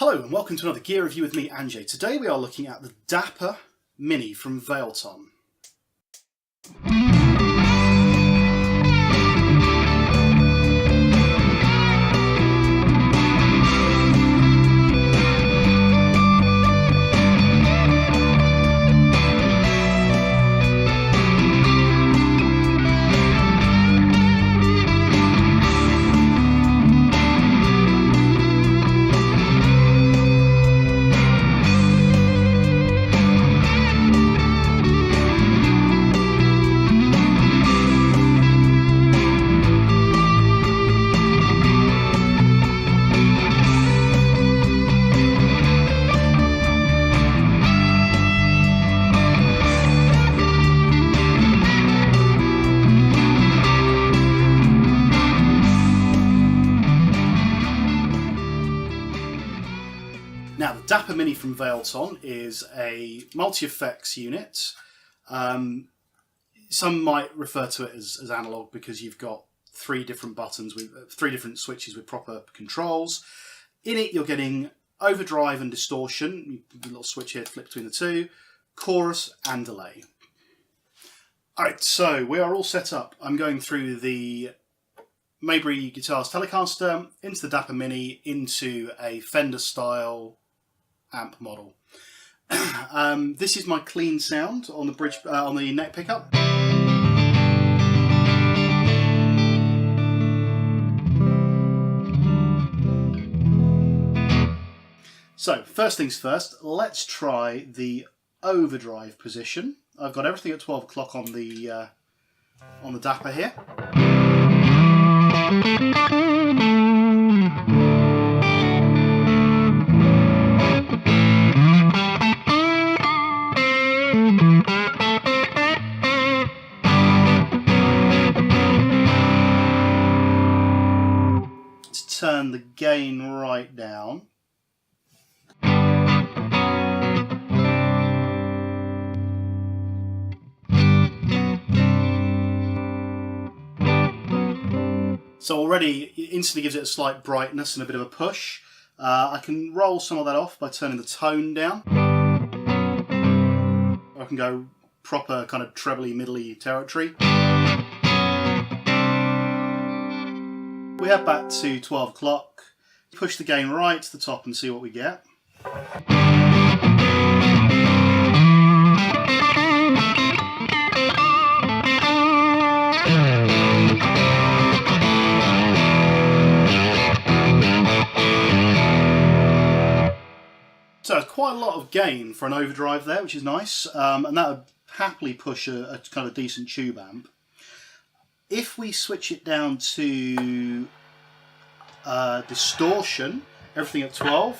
Hello and welcome to another gear review with me, Anjay. Today we are looking at the Dapper Mini from Valeton. Now, the Dapper Mini from Valeton is a multi-effects unit. Some might refer to it as analog because you've got three different buttons with three different switches with proper controls. In it, you're getting overdrive and distortion. A little switch here to flip between the two, chorus and delay. Alright, so we are all set up. I'm going through the Maybury Guitars Telecaster into the Dapper Mini into a Fender style amp model. This is my clean sound on the bridge, on the neck pickup. So first things first, let's try the overdrive position. I've got everything at 12 o'clock on the Dapper here. Turn the gain right down. So already it instantly gives it a slight brightness and a bit of a push. I can roll some of that off by turning the tone down. I can go proper kind of trebly, middly territory. We head back to 12 o'clock, push the gain right to the top and see what we get. So it's quite a lot of gain for an overdrive there, which is nice, and that would happily push a kind of decent tube amp. If we switch it down to distortion, everything at 12,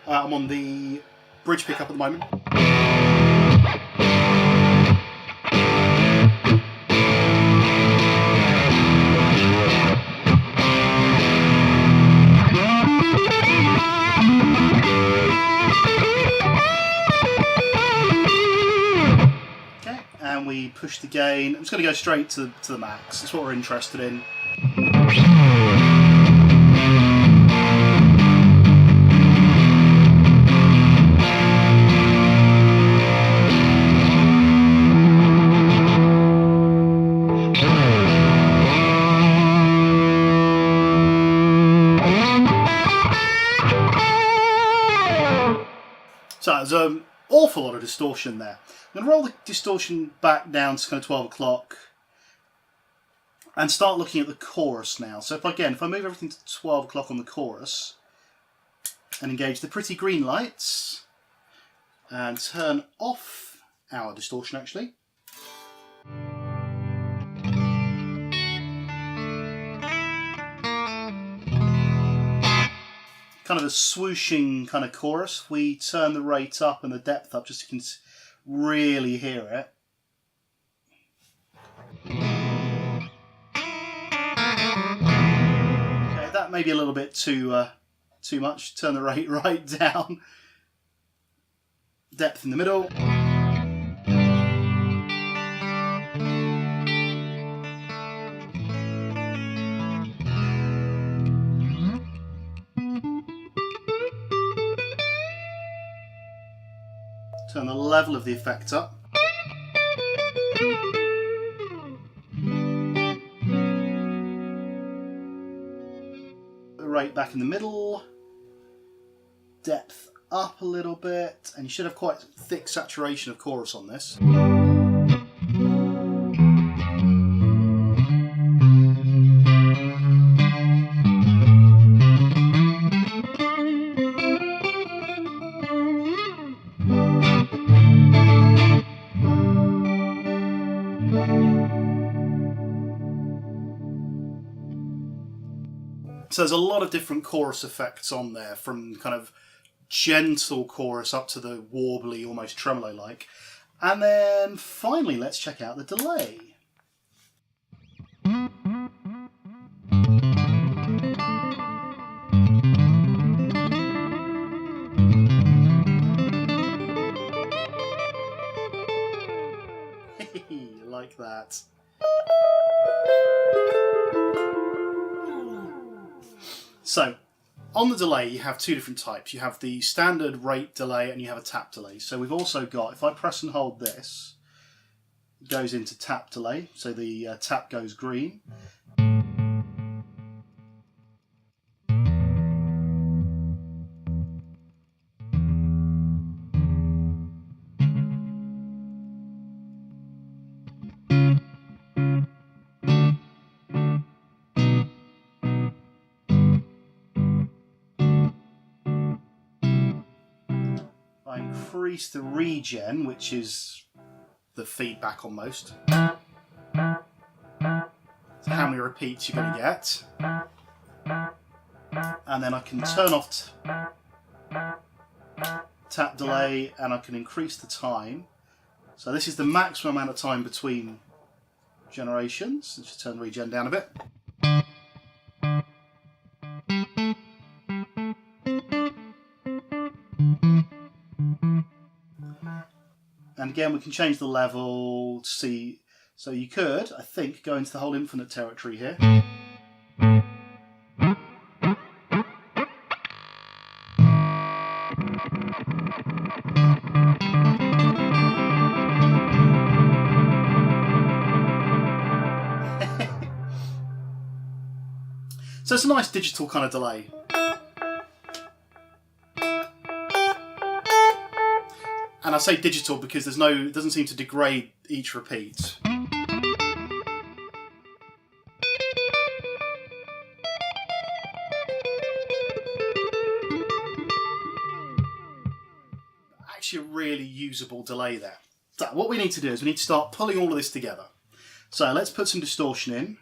I'm on the bridge pickup at the moment. And we push the gain. I'm just going to go straight to the max. That's what we're interested in. So there's an awful lot of distortion there. I'm going to roll the distortion back down to kind of 12 o'clock and start looking at the chorus now. So if I move everything to 12 o'clock on the chorus and engage the pretty green lights and turn off our distortion actually. Kind of a swooshing kind of chorus. We turn the rate up and the depth up just so you can really hear it. Okay, that may be a little bit too much. Turn the rate right down. Depth in the middle. Turn the level of the effect up. The rate back in the middle. Depth up a little bit, and you should have quite thick saturation of chorus on this. So there's a lot of different chorus effects on there, from kind of gentle chorus up to the warbly, almost tremolo-like. And then finally, let's check out the delay. Like that. So, on the delay you have two different types. You have the standard rate delay and you have a tap delay. So we've also got, if I press and hold this, it goes into tap delay, so the tap goes green. I increase the regen, which is the feedback almost. So how many repeats you're going to get. And then I can turn off tap delay and I can increase the time. So this is the maximum amount of time between generations. Let's just turn the regen down a bit. And again, we can change the level to see. So you could, I think, go into the whole infinite territory here. So it's a nice digital kind of delay. And I say digital because it doesn't seem to degrade each repeat. Actually a really usable delay there. So what we need to do is we need to start pulling all of this together. So let's put some distortion in.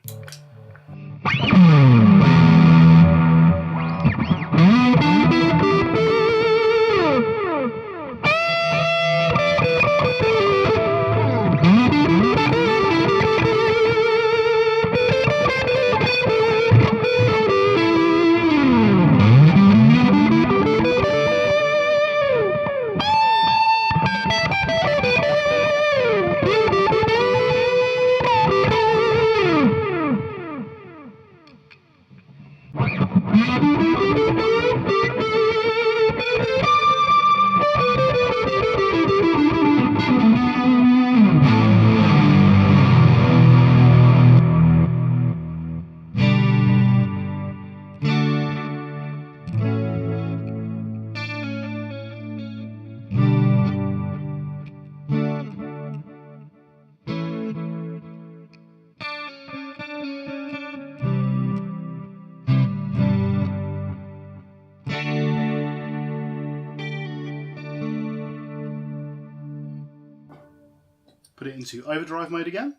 Put it into overdrive mode again.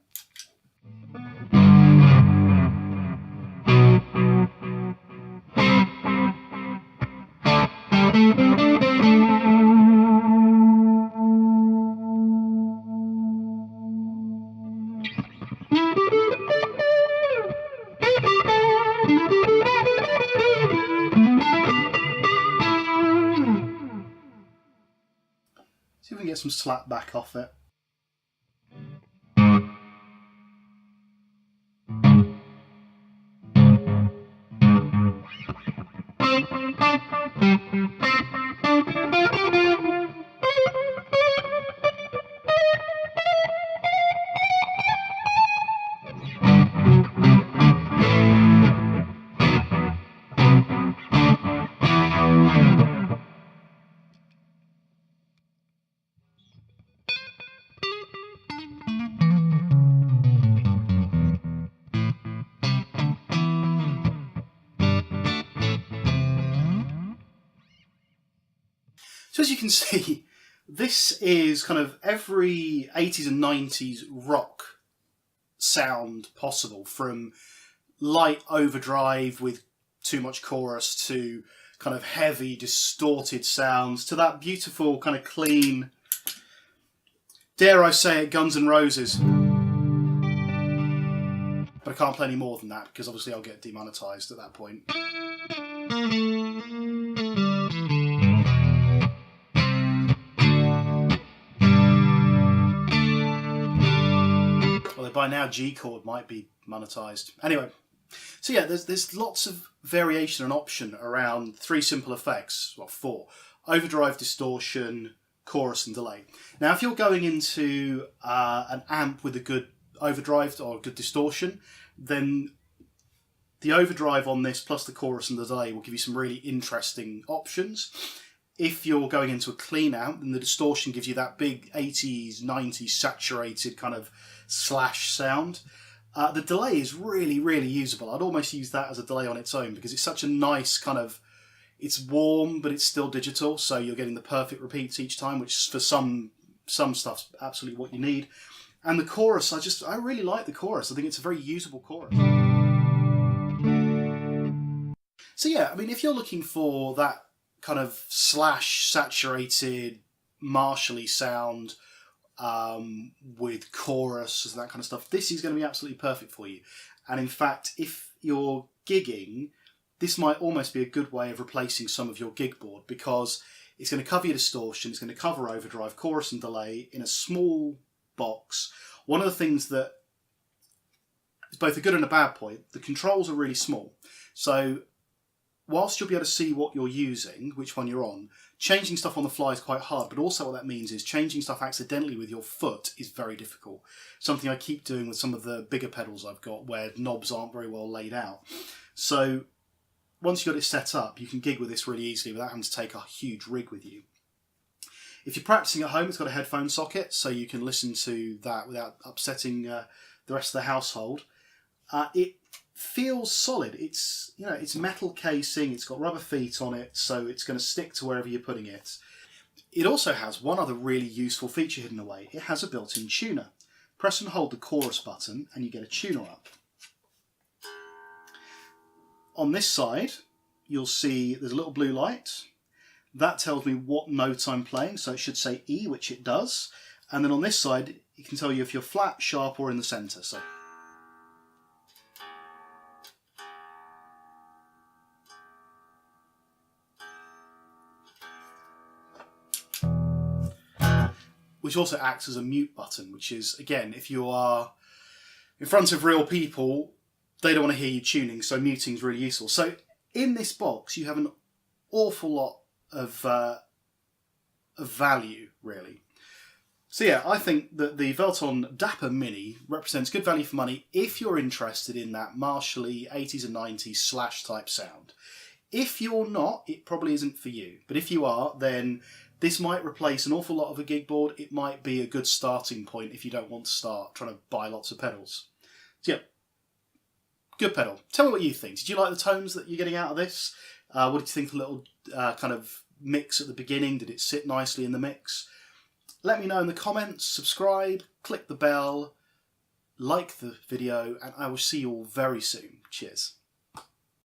See if we can get some slap back off it. So as you can see, this is kind of every 80s and 90s rock sound possible, from light overdrive with too much chorus to kind of heavy distorted sounds to that beautiful kind of clean, dare I say it, Guns N' Roses. But I can't play any more than that because obviously I'll get demonetized at that point. Although by now G chord might be monetized. Anyway, so yeah, there's lots of variation and option around 3 simple effects, well 4. Overdrive, distortion, chorus and delay. Now if you're going into an amp with a good overdrive or good distortion, then the overdrive on this plus the chorus and the delay will give you some really interesting options. If you're going into a clean amp, then the distortion gives you that big 80s, 90s saturated kind of slash sound. The delay is really, really usable. I'd almost use that as a delay on its own because it's such a nice kind of, it's warm but it's still digital, so you're getting the perfect repeats each time, which for some stuff's absolutely what you need. And the chorus, I really like the chorus. I think it's a very usable chorus. So yeah, I mean, if you're looking for that kind of slash saturated Marshall-y sound with chorus and that kind of stuff, this is going to be absolutely perfect for you. And in fact, if you're gigging, this might almost be a good way of replacing some of your gig board, because it's going to cover your distortion, it's going to cover overdrive, chorus and delay in a small box. One of the things that is both a good and a bad point, the controls are really small. So whilst you'll be able to see what you're using, which one you're on, changing stuff on the fly is quite hard, but also what that means is changing stuff accidentally with your foot is very difficult. Something I keep doing with some of the bigger pedals I've got where knobs aren't very well laid out. So once you've got it set up, you can gig with this really easily without having to take a huge rig with you. If you're practicing at home, it's got a headphone socket, so you can listen to that without upsetting the rest of the household. It feels solid. It's, you know, it's metal casing, it's got rubber feet on it, so it's going to stick to wherever you're putting it. It also has one other really useful feature hidden away. It has a built-in tuner. Press and hold the chorus button and you get a tuner up. On this side, you'll see there's a little blue light. That tells me what note I'm playing, so it should say E, which it does. And then on this side, it can tell you if you're flat, sharp, or in the centre. So which also acts as a mute button, which is, again, if you are in front of real people, they don't want to hear you tuning, so muting is really useful. So in this box, you have an awful lot of value, really. So yeah, I think that the Valeton Dapper Mini represents good value for money if you're interested in that Marshall-y 80s and 90s slash type sound. If you're not, it probably isn't for you. But if you are, then this might replace an awful lot of a gig board. It might be a good starting point if you don't want to start trying to buy lots of pedals. So yeah, good pedal. Tell me what you think. Did you like the tones that you're getting out of this? What did you think of the little kind of mix at the beginning? Did it sit nicely in the mix? Let me know in the comments, subscribe, click the bell, like the video, and I will see you all very soon. Cheers.